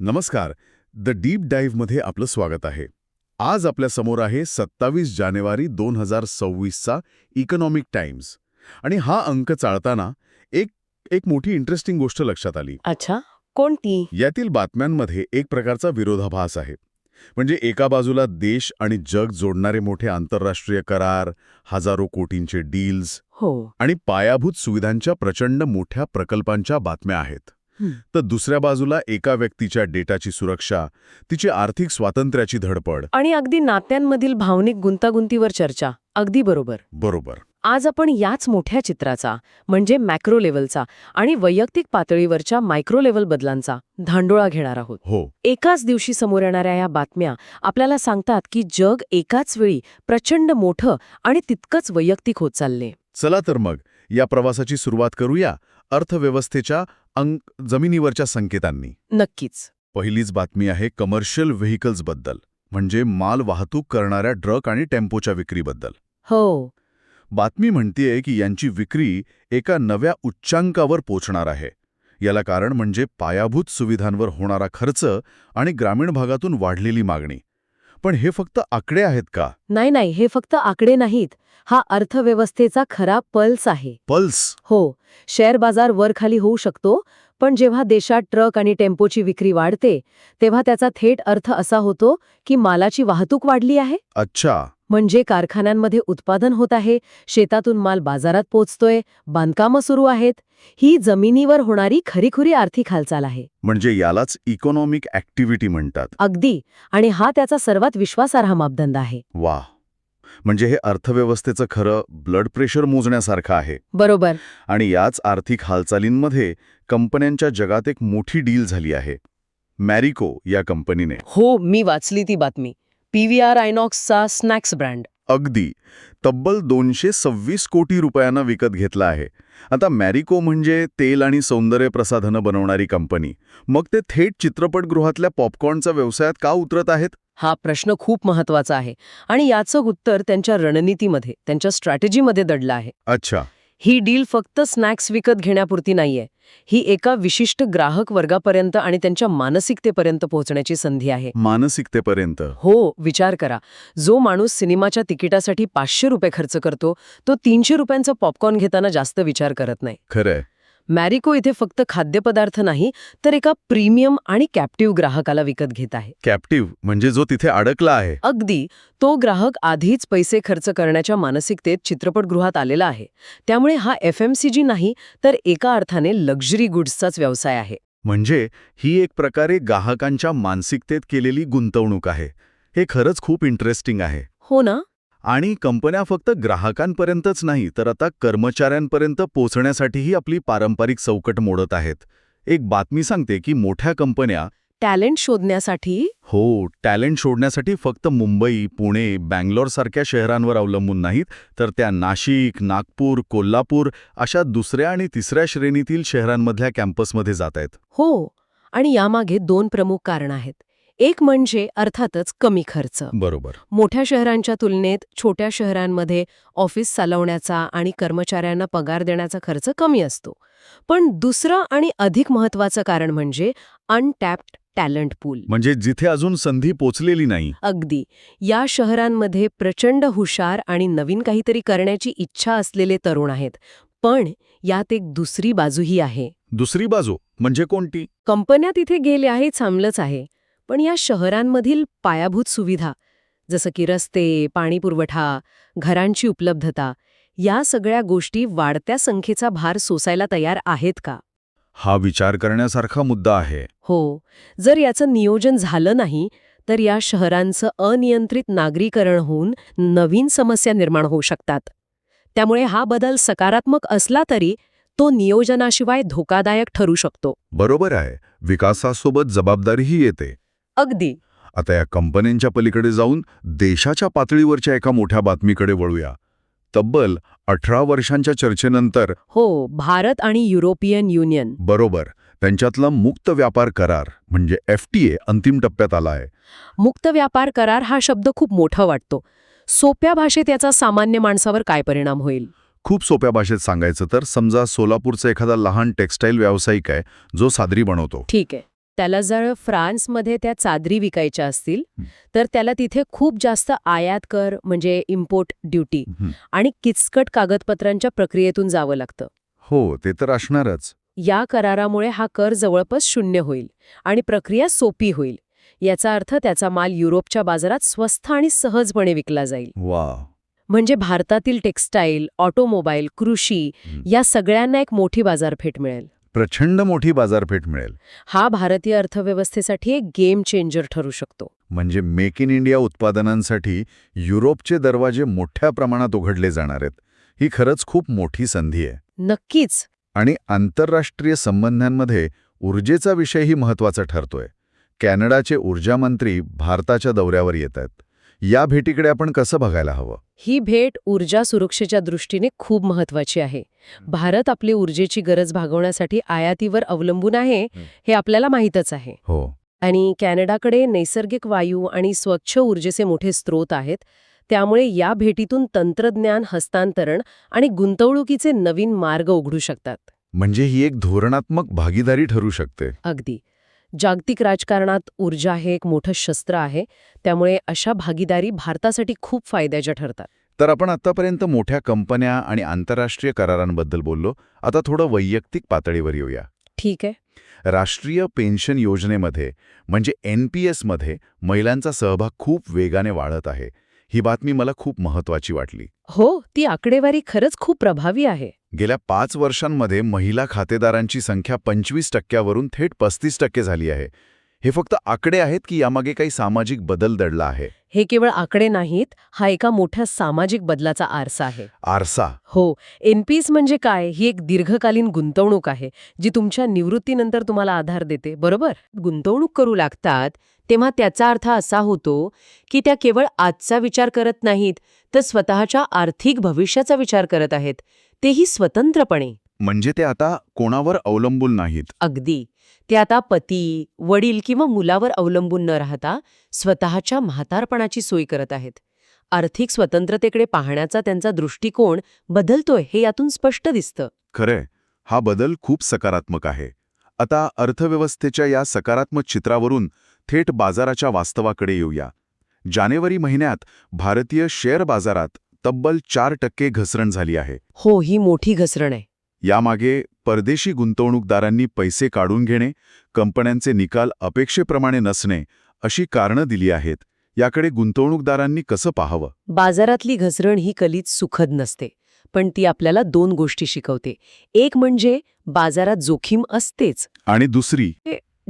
नमस्कार. The deep डाईव्हमध्ये आपलं स्वागत आहे. आज आपल्या समोर आहे 27 जानेवारी 2026चा इकॉनॉमिक टाइम्स. आणि हा अंक चाळताना एक एक मोठी इंटरेस्टिंग गोष्ट लक्षात आली. अच्छा, कोणती? यातील बातम्यांमध्ये एक प्रकारचा विरोधाभास आहे. म्हणजे एका बाजूला देश आणि जग जोडणारे मोठे आंतरराष्ट्रीय करार, हजारो कोटींचे डील्स हो. आणि पायाभूत सुविधांच्या प्रचंड मोठ्या प्रकल्पांच्या बातम्या आहेत. तर दुसऱ्या बाजूला एका व्यक्तीच्या डेटाची सुरक्षा, तिची आर्थिक स्वातंत्र्याची धडपड. आणि अगदी नात्यांमधील भावनिक गुंतागुंतीवर चर्चा. अगदी बरोबर. बरोबर. आज आपण याच मोठ्या चित्राचा, म्हणजे मॅक्रो लेव्हलचा आणि वैयक्तिक पातळीवरच्या मायक्रो लेव्हल बदलांचा धांडोळा घेणार आहोत. हो. एकाच दिवशी समोर येणाऱ्या या बातम्या आपल्याला सांगतात की जग एकाच वेळी प्रचंड मोठं आणि तितकंच वैयक्तिक होत चालले. चला तर मग या प्रवासाची सुरुवात करूया अर्थव्यवस्थेच्या जमिनीवरच्या संकेतांनी. नक्कीच. पहिलीच बातमी आहे कमर्शियल व्हेकल्सबद्दल, म्हणजे माल वाहतूक करणाऱ्या ट्रक आणि टेम्पोच्या विक्रीबद्दल. हो. बातमी म्हणतेय की यांची विक्री एका नव्या उच्चांकावर पोचणार आहे. याला कारण म्हणजे पायाभूत सुविधांवर होणारा खर्च आणि ग्रामीण भागातून वाढलेली मागणी. पण हे फक्त आकडे आहेत का? नाही, हे फक्त आकडे नाहीत. हा अर्थव्यवस्थेचा खरा पल्स आहे. पल्स? हो. शेअर बाजार वर खाली होऊ शकतो, पण जेव्हा देशात ट्रक आणि टेम्पोची विक्री वाढते तेव्हा त्याचा थेट अर्थ असा होतो की मालाची वाहतूक वाढली आहे. अच्छा. म्हणजे कारखान्यांमध्ये उत्पादन होत आहे, शेतातून माल बाजारात पोचतोय, बांधकामं सुरू आहेत. ही जमिनीवर होणारी खरीखुरी आर्थिक हालचाल आहे. म्हणजे यालाच इकॉनॉमिक ॲक्टिव्हिटी म्हणतात. अगदी. आणि हा त्याचा सर्वात विश्वासार्ह मापदंड आहे. वाह. म्हणजे हे अर्थव्यवस्थेचं खरं ब्लड प्रेशर मोजण्यासारखं आहे. बरोबर. आणि याच आर्थिक हालचालींमध्ये कंपन्यांच्या जगात एक मोठी डील झाली आहे. मॅरिको या कंपनीने. हो, मी वाचली ती बातमी. PVR आयनॉक्सचा स्नॅक्स ब्रँड. अगदी. तब्बल 226 कोटी रुपयांना विकत घेतला आहे. आता मॅरिको म्हणजे तेल आणि सौंदर्य प्रसाधनं बनवणारी कंपनी. मग ते थेट चित्रपटगृहातल्या पॉपकॉर्नच्या व्यवसायात का उतरत आहेत? हा प्रश्न खूप महत्वाचा आहे आणि याचं उत्तर त्यांच्या रणनीतीमध्ये, त्यांच्या स्ट्रॅटेजीमध्ये दडलं आहे. अच्छा. ही डील फक्त स्नॅक्स विकत घेण्यापुरती नाहीये. ही एका विशिष्ट ग्राहक वर्गापर्यंत आणि त्यांच्या मानसिकतेपर्यंत पोहोचण्याची संधी आहे. मानसिकतेपर्यंत? हो. विचार करा. जो माणूस सिनेमाच्या तिकिटासाठी 500 रुपये खर्च करतो, तो 300 रुपयांचा पॉपकॉर्न घेताना जास्त विचार करत नाही. खरंय. मॅरिको इथे फक्त खाद्यपदार्थ नाही, तर एका प्रीमियम आणि कॅप्टिव्ह ग्राहकाला विकत घेत आहे. कॅप्टिव्ह म्हणजे जो तिथे अडकला आहे? अगदी. तो ग्राहक आधीच पैसे खर्च करण्याच्या मानसिकतेत चित्रपटगृहात आलेला आहे. त्यामुळे हा FMCG नाही, तर एका अर्थाने लक्झरी गुड्सचाच व्यवसाय आहे. म्हणजे ही एक प्रकारे ग्राहकांच्या मानसिकतेत केलेली गुंतवणूक आहे. हे खरंच खूप इंटरेस्टिंग आहे. हो ना? आणि कंपन्या फक्त ग्राहकांपर्यंतच नाही, तर आता कर्मचाऱ्यांपर्यंत पोहोचण्यासाठीही आपली पारंपरिक चौकट मोडत आहेत. एक बातमी सांगते की मोठ्या कंपन्या टॅलेंट शोधण्यासाठी टॅलेंट शोधण्यासाठी फक्त मुंबई, पुणे, बँगलोरसारख्या शहरांवर अवलंबून नाहीत, तर त्या नाशिक, नागपूर, कोल्हापूर अशा दुसऱ्या आणि तिसऱ्या श्रेणीतील शहरांमधल्या कॅम्पसमध्ये जात आहेत. हो. आणि यामागे 2 प्रमुख कारण आहेत. एक म्हणजे अर्थातच कमी खर्च. बरोबर. मोठ्या शहरांच्या तुलनेत छोट्या शहरांमध्ये ऑफिस चालवण्याचा आणि कर्मचाऱ्यांना पगार देण्याचा खर्च कमी असतो. पण दुसरं आणि अधिक महत्त्वाचं कारण म्हणजे अनटॅप्ड टॅलेंट पूल. म्हणजे जिथे अजून संधी पोचलेली नाही. अगदी. या शहरांमध्ये प्रचंड हुशार आणि नवीन काहीतरी करण्याची इच्छा असलेले तरुण आहेत. पण यात एक दुसरी बाजूही आहे. दुसरी बाजू म्हणजे कोणती? कंपन्या तिथे गेल्या हे चांगलंच आहे, पण या शहरांमधील पायाभूत सुविधा, जसं की रस्ते, पाणीपुरवठा, घरांची उपलब्धता, या सगळ्या गोष्टी वाढत्या संख्येचा भार सोसायला तयार आहेत का? हा विचार करण्यासारखा मुद्दा आहे. हो. जर याचं नियोजन झालं नाही, तर या शहरांचं अनियंत्रित नागरीकरण होऊन नवीन समस्या निर्माण होऊ शकतात. त्यामुळे हा बदल सकारात्मक असला तरी तो नियोजनाशिवाय धोकादायक ठरू शकतो. बरोबर आहे. विकासासोबत जबाबदारीही येते. अगदी. आता या कंपन्यांच्या पलीकडे जाऊन देशाच्या पातळीवरच्या एका मोठ्या बातमीकडे वळूया. तब्बल 18 वर्षांच्या चर्चेनंतर भारत आणि युरोपियन युनियन. बरोबर. त्यांच्यातला मुक्त व्यापार करार म्हणजे FTA अंतिम टप्प्यात आला आहे. मुक्त व्यापार करार हा शब्द खूप मोठा वाटतो. सोप्या भाषेत याचा सामान्य माणसावर काय परिणाम होईल? खूप सोप्या भाषेत सांगायचं तर समजा सोलापूरचा एखादा लहान टेक्स्टाईल व्यावसायिक आहे जो सादरी बनवतो. ठीक आहे. त्याला जर फ्रान्समध्ये त्या चादरी विकायच्या असतील तर त्याला तिथे खूप जास्त आयात कर म्हणजे इम्पोर्ट ड्युटी आणि किचकट कागदपत्रांच्या प्रक्रियेतून जावं लागतं. हो, ते तर असणारच. या करारामुळे हा कर जवळपास 0 होईल आणि प्रक्रिया सोपी होईल. याचा अर्थ त्याचा माल युरोपच्या बाजारात स्वस्त आणि सहजपणे विकला जाईल. वा. म्हणजे भारतातील टेक्स्टाईल, ऑटोमोबाईल, कृषी या सगळ्यांना एक मोठी बाजारपेठ मिळेल. प्रचंड मोठी बाजारपेठ मिळेल. हा भारतीय अर्थव्यवस्थेसाठी एक गेम चेंजर ठरू शकतो. म्हणजे मेक इन इंडिया उत्पादनांसाठी युरोपचे दरवाजे मोठ्या प्रमाणात उघडले जाणार आहेत. ही खरंच खूप मोठी संधी आहे. नक्कीच. आणि आंतरराष्ट्रीय संबंधांमध्ये ऊर्जेचा विषयही महत्त्वाचा ठरतोय. कॅनडाचे ऊर्जा मंत्री भारताच्या दौऱ्यावर येत आहेत. या भेटीकडे आपण कसं बघायला हवं? ही भेट ऊर्जा सुरक्षेच्या दृष्टीने खूप महत्वाची आहे. भारत आपली ऊर्जेची गरज भागवण्यासाठी आयातीवर अवलंबून आहे हे आपल्याला माहीतच आहे. हो. आणि कॅनडाकडे नैसर्गिक वायू आणि स्वच्छ ऊर्जेचे मोठे स्रोत आहेत. त्यामुळे या भेटीतून तंत्रज्ञान हस्तांतरण आणि गुंतवणुकीचे नवीन मार्ग उघडू शकतात. म्हणजे ही एक धोरणात्मक भागीदारी ठरू शकते. अगदी. जागतिक राजकारणात ऊर्जा हे एक मोठं शस्त्र आहे. त्यामुळे अशा भागीदारी भारतासाठी खूप फायद्याच्या ठरतात. तर आपण आतापर्यंत मोठ्या कंपन्या आणि आंतरराष्ट्रीय करारांबद्दल बोललो. आता थोडं वैयक्तिक पातळीवर येऊया. ठीक आहे. राष्ट्रीय पेन्शन योजनेमध्ये म्हणजे NPS मध्ये महिलांचा सहभाग खूप वेगाने वाढत आहे. ही बातमी मला खूप महत्त्वाची वाटली. हो, ती आकडेवारी खरंच खूप प्रभावी आहे. गेल्या 5 वर्षांमध्ये महिला खातेदारांची संख्या 25% थेट 35% झाली आहे. हे फक्त आकडे आहेत की यामागे काही सामाजिक बदल दडला आहे? हे केवळ आकडे नाहीत, हा एका मोठ्या सामाजिक बदलाचा आरसा आहे. आरसा. हो, NPS म्हणजे काय? ही एक दीर्घकालीन गुंतवणूक आहे जी तुमच्या निवृत्तीनंतर तुम्हाला आधार देते, बरोबर? गुंतवणूक करू लागतात तेव्हा त्याचा अर्थ असा होतो की त्या केवळ आजचा विचार करत नाहीत, तर स्वतःच्या आर्थिक भविष्याचा विचार करत आहेत, तेही स्वतंत्रपणे. म्हणजे ते आता कोणावर अवलंबून नाहीत. अगदी. ते आता पती, वडील किंवा मुलावर अवलंबून न राहता स्वतःच्या म्हातारपणाची सोय करत आहेत. आर्थिक स्वतंत्रतेकडे पाहण्याचा त्यांचा दृष्टिकोन बदलतोय हे यातून स्पष्ट दिसतं. खरंय, हा बदल खूप सकारात्मक आहे. आता अर्थव्यवस्थेच्या या सकारात्मक चित्रावरून थेट बाजाराच्या वास्तवाकडे येऊया. जानेवारी महिन्यात भारतीय शेअर बाजारात तब्बल 4% घसरण झाली आहे. हो, ही मोठी घसरण आहे. यामागे परदेशी गुंतवणूकदारांनी पैसे काढून घेणे, कंपन्यांचे निकाल अपेक्षेप्रमाणे नसणे अशी कारणं दिली आहेत. याकडे गुंतवणूकदारांनी कसं पाहावं? बाजारातली घसरण ही कधीच सुखद नसते, पण ती आपल्याला 2 गोष्टी शिकवते. एक म्हणजे बाजारात जोखीम असतेच आणि दुसरी,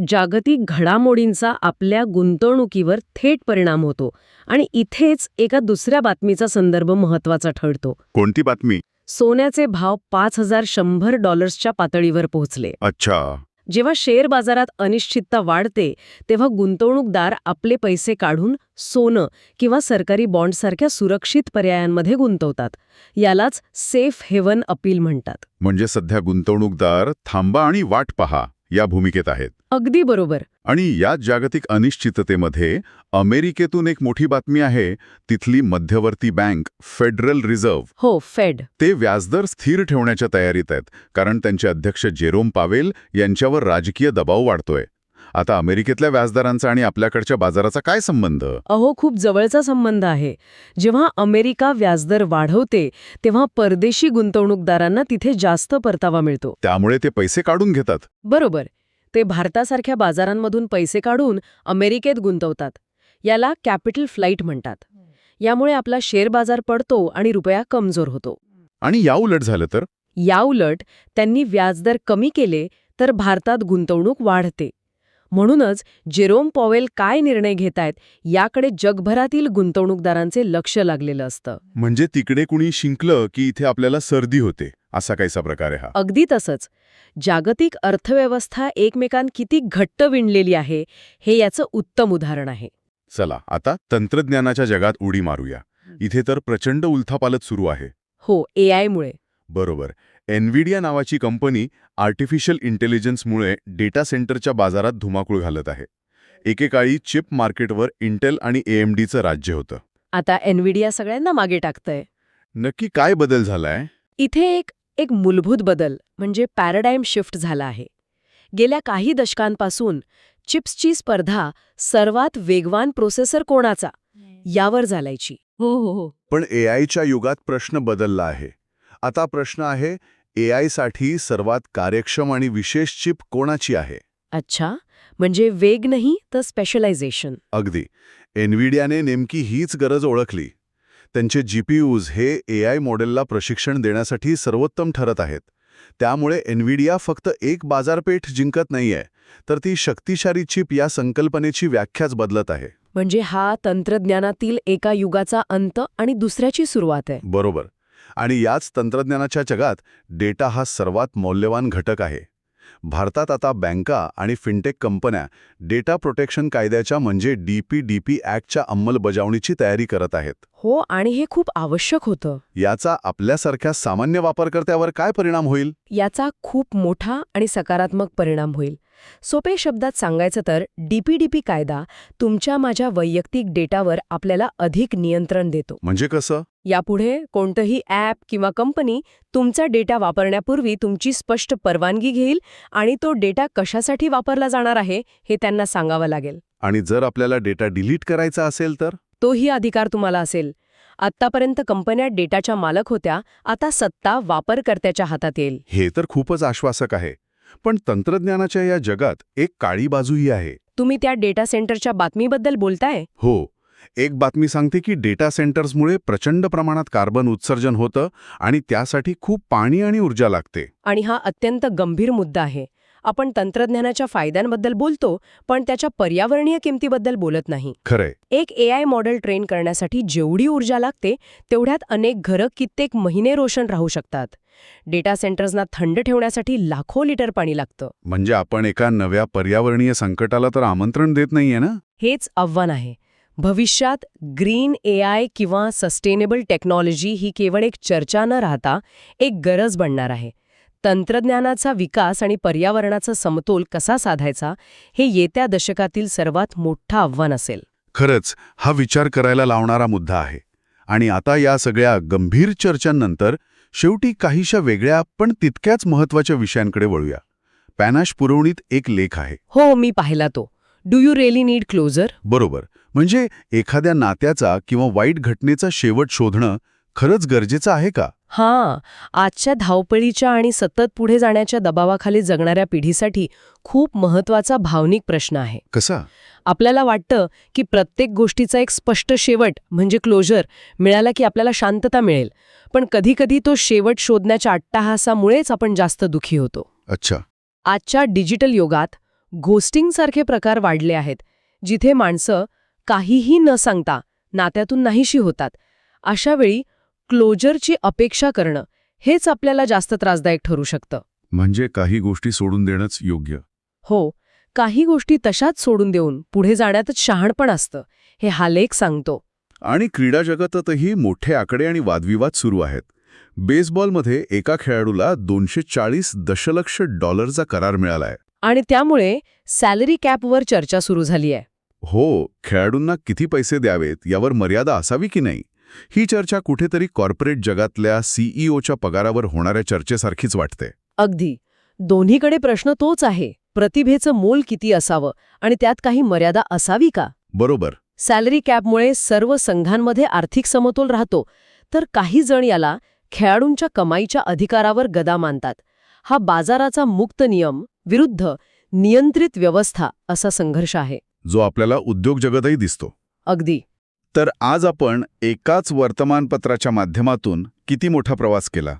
जागतिक घडामोडींचा आपल्या गुंतवणुकीवर थेट परिणाम होतो. आणि इथेच एका दुसऱ्या बातमीचा संदर्भ महत्वाचा ठरतो. कोणती बातमी? सोन्याचे भाव $5,100 पातळीवर पोहोचले. अच्छा. जेव्हा शेअर बाजारात अनिश्चितता वाढते तेव्हा गुंतवणूकदार आपले पैसे काढून सोनं किंवा सरकारी बॉन्डसारख्या सुरक्षित पर्यायांमध्ये गुंतवतात. यालाच सेफ हेवन अपील म्हणतात. म्हणजे सध्या गुंतवणूकदार थांबा आणि वाट पहा या भूमिकेत आहेत. अगदी बरोबर. आणि या जागतिक अनिश्चिततेमध्ये अमेरिकेतून एक मोठी बातमी आहे. तिथली मध्यवर्ती बँक फेडरल रिझर्व्ह, हो, फेड, ते व्याजदर स्थिर ठेवण्याच्या तयारीत आहेत, कारण त्यांचे अध्यक्ष जेरोम पावेल यांच्यावर राजकीय दबाव वाढतोय. आता अमेरिकेतल्या व्याजदरांचा आणि आपल्याकडच्या बाजाराचा काय संबंध? अहो, खूप जवळचा संबंध आहे. जेव्हा अमेरिका व्याजदर वाढवते तेव्हा परदेशी गुंतवणूकदारांना तिथे जास्त परतावा मिळतो. त्यामुळे ते पैसे काढून घेतात. बरोबर. ते भारतासारख्या बाजारांमधून पैसे काढून अमेरिकेत गुंतवतात. याला कॅपिटल फ्लाईट म्हणतात. यामुळे आपला शेअर बाजार पडतो आणि रुपया कमजोर होतो. आणि याउलट झालं तर? याउलट त्यांनी व्याजदर कमी केले तर भारतात गुंतवणूक वाढते. म्हणूनच जेरोम पॉवेल काय निर्णय घेतायत याकडे जगभरातील गुंतवणूकदारांचे लक्ष लागलेलं असतं. म्हणजे तिकडे कुणी शिंकलं की इथे आपल्याला सर्दी होते, असा काहीसा प्रकार आहे हा. अगदी तसंच. जागतिक अर्थव्यवस्था एकमेकांत किती घट्ट विणलेली आहे हे याचं उत्तम उदाहरण आहे. चला आता तंत्रज्ञानाच्या जगात उडी मारूया. इथे तर प्रचंड उलथापालथ सुरू आहे. हो, AI मुळे. बरोबर. एनव्हिडिया नावाची कंपनी आर्टिफिशियल इंटेलिजन्समुळे डेटा सेंटरच्या बाजारात धुमाकूळ घालत आहे. एकेकाळी चिप मार्केटवर इंटेल आणि AMDचं राज्य होतं. आता एनव्हिडिया सगळ्यांना मागे टाकतंय. नक्की काय बदल झालाय? इथे एक मूलभूत बदल म्हणजे पॅराडाईम शिफ्ट झाला आहे. गेल्या काही दशकांपासून चिप्सची स्पर्धा सर्वात वेगवान प्रोसेसर कोणाचा यावर चालायची. हो हो हो पण एआयच्या युगात प्रश्न बदलला आहे. आता प्रश्न आहे, एआयसाठी सर्वात कार्यक्षम आणि विशेष चिप कोणाची आहे? अच्छा, म्हणजे वेग नाही तर स्पेशलायझेशन. अगदी. एनव्हिडियाने नेमकी हीच गरज ओळखली. त्यांचे जीपीयूज हे एआय मॉडेलला प्रशिक्षण देण्यासाठी सर्वोत्तम ठरत आहेत. त्यामुळे एनव्हिडिया फक्त एक बाजारपेठ जिंकत नाहीये, तर ती शक्तिशाली चिप या संकल्पनेची व्याख्याच बदलत आहे. म्हणजे हा तंत्रज्ञानातील एका युगाचा अंत आणि दुसऱ्याची सुरुवात आहे. बरोबर. आणि याच तंत्रज्ञानाच्या जगात डेटा हा सर्वात मौल्यवान घटक आहे. भारतात आता बँका आणि फिनटेक कंपन्या डेटा प्रोटेक्शन कायद्याच्या म्हणजे DPDP ॲक्टच्या अंमलबजावणीची तयारी करत आहेत. हो, आणि हे खूप आवश्यक होतं. याचा आपल्यासारख्या सामान्य वापरकर्त्यावर काय परिणाम होईल? याचा खूप मोठा आणि सकारात्मक परिणाम होईल. सोपे शब्दात सांगायचं तर DPDP कायदा तुमच्या माझ्या वैयक्तिक डेटावर आपल्याला अधिक नियंत्रण देतो. म्हणजे कसं? यापुढे कोणतंही ॲप किंवा कंपनी तुमचा डेटा वापरण्यापूर्वी तुमची स्पष्ट परवानगी घेईल आणि तो डेटा कशासाठी वापरला जाणार आहे हे त्यांना सांगावं लागेल. आणि जर आपल्याला डेटा डिलीट करायचा असेल तर? तोही अधिकार तुम्हाला असेल. आत्तापर्यंत कंपन्या डेटाच्या मालक होत्या, आता सत्ता वापरकर्त्याच्या हातात येईल. हे तर खूपच आश्वासक आहे. पण तंत्रज्ञानाच्या या जगात एक काळी बाजूही आहे. तुम्ही त्या डेटा सेंटरच्या बातमीबद्दल बोलताय? हो. एक बातमी सांगते की डेटा सेंटर्समुळे प्रचंड प्रमाणात कार्बन उत्सर्जन होतं आणि त्यासाठी खूप पाणी आणि ऊर्जा लागते. आणि हा अत्यंत गंभीर मुद्दा आहे. आपण तंत्रज्ञानाच्या फायद्यांबद्दल बोलतो, पण त्याच्या पर्यावरणीय किमतीबद्दल बोलत नाही. खरंय. एक AI मॉडेल ट्रेन करण्यासाठी जेवढी ऊर्जा लागते, तेवढ्यात अनेक घरं कित्येक महिने रोशन राहू शकतात. डेटा सेंटर्सना थंड ठेवण्यासाठी लाखो लिटर पाणी लागतं. म्हणजे आपण एका नव्या पर्यावरणीय संकटाला तर आमंत्रण देत नाहीये ना? हेच आव्हान आहे. भविष्यात ग्रीन AI किंवा सस्टेनेबल टेक्नॉलॉजी ही केवळ एक चर्चा न राहता एक गरज बनणार आहे. तंत्रज्ञानाचा विकास आणि पर्यावरणाचा समतोल कसा साधायचा हे येत्या दशकातील सर्वात मोठं आव्हान असेल. खरंच हा विचार करायला लावणारा मुद्दा आहे. आणि आता या सगळ्या गंभीर चर्चांनंतर शेवटी काहीशा वेगळ्या पण तितक्याच महत्त्वाच्या विषयांकडे वळूया. पॅनाश पुरवणीत एक लेख आहे. हो, मी पाहिला तो. Do you really need closure? बरोबर. म्हणजे एखाद्या नात्याचा किंवा वाईट घटनेचा शेवट शोधणं खरंच गरजेचं आहे का? हां, आजच्या धावपळीच्या आणि सतत पुढे जाण्याच्या दबावाखाली जगणाऱ्या पिढीसाठी खूप महत्त्वाचा भावनिक प्रश्न आहे. कसा? आपल्याला वाटतं की प्रत्येक गोष्टीचा एक स्पष्ट शेवट म्हणजे क्लोजर मिळाला की आपल्याला शांतता मिळेल. पण कधीकधी तो शेवट शोधण्याच्या अट्टाहासामुळेच आपण जास्त दुःखी होतो. अच्छा. आजच्या डिजिटल युगात घोस्टिंगसारखे प्रकार वाढले आहेत, जिथे माणसं काहीही न सांगता नात्यातून नाहीशी होतात. अशावेळी क्लोजरची अपेक्षा करणं हेच आपल्याला जास्त त्रासदायक ठरू शकतं. म्हणजे काही गोष्टी सोडून देणंच योग्य. हो, काही गोष्टी तशाच सोडून देऊन पुढे जाण्यातच शहाणपण असतं, हे हा लेख सांगतो. आणि क्रीडा जगतातही मोठे आकडे आणि वादविवाद सुरू आहेत. बेसबॉलमध्ये एका खेळाडूला $240 दशलक्ष करार मिळालाय. आणि त्यामुळे सॅलरी कॅपवर चर्चा सुरू झाली आहे. हो, खेळाडूंना किती पैसे द्यावेत यावर मर्यादा असावी की नाही, ही चर्चा कुठेतरी कॉर्पोरेट जगातल्या CEOच्या पगारावर होणाऱ्या चर्चेसारखीच वाटते. अगदी. दोन्हीकडे प्रश्न तोच आहे, प्रतिभेचं मोल किती असावं आणि त्यात काही मर्यादा असावी का? बरोबर. सॅलरी कॅपमुळे सर्व संघांमध्ये आर्थिक समतोल राहतो, तर काही जण याला खेळाडूंच्या कमाईच्या अधिकारावर गदा मानतात. हा बाजाराचा मुक्त नियम विरुद्ध नियंत्रित व्यवस्था असा संघर्ष आहे, जो आपल्याला उद्योग जगतही दिसतो. अगदी. तर आज आपण एकाच वर्तमानपत्राच्या माध्यमातून किती मोठा प्रवास केला.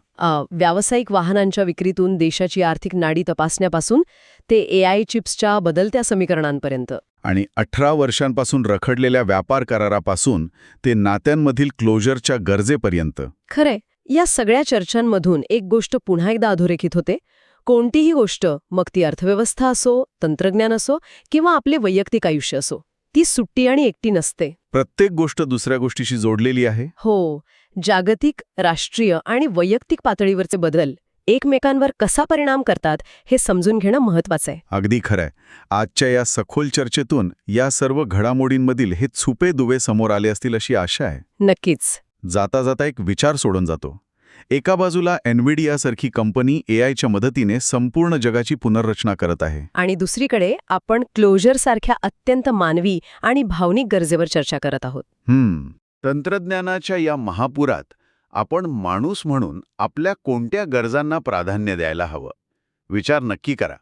व्यावसायिक वाहनांच्या विक्रीतून देशाची आर्थिक नाडी तपासण्यापासून ते AI चिप्सच्या बदलत्या समीकरणांपर्यंत. आणि 18 वर्षांपासून रखडलेल्या व्यापार करारापासून ते नात्यांमधील क्लोजरच्या गरजेपर्यंत. खरे, या सगळ्या चर्चांमधून एक गोष्ट पुन्हा एकदा अधोरेखित होते. कोणतीही गोष्ट, मग ती अर्थव्यवस्था असो, तंत्रज्ञान असो किंवा आपले वैयक्तिक आयुष्य असो, ती सुट्टी आणि एकटी नसते. प्रत्येक गोष्ट दुसऱ्या गोष्टीशी जोडलेली आहे. हो, जागतिक, राष्ट्रीय आणि वैयक्तिक पातळीवरचे बदल एकमेकांवर कसा परिणाम करतात हे समजून घेणं महत्वाचं आहे. अगदी खरंय. आजच्या या सखोल चर्चेतून या सर्व घडामोडींमधील हे छुपे दुवे समोर आले असतील अशी आशा आहे. नक्कीच. जाता जाता एक विचार सोडून जातो. एका बाजूला एनव्हिडियासारखी कंपनी एआयच्या मदतीने संपूर्ण जगाची पुनर्रचना करत आहे. आणि दुसरीकडे आपण क्लोजरसारख्या अत्यंत मानवी आणि भावनिक गरजेवर चर्चा करत आहोत. तंत्रज्ञानाच्या या महापुरात आपण माणूस म्हणून आपल्या कोणत्या गरजांना प्राधान्य द्यायला हवं? विचार नक्की करा.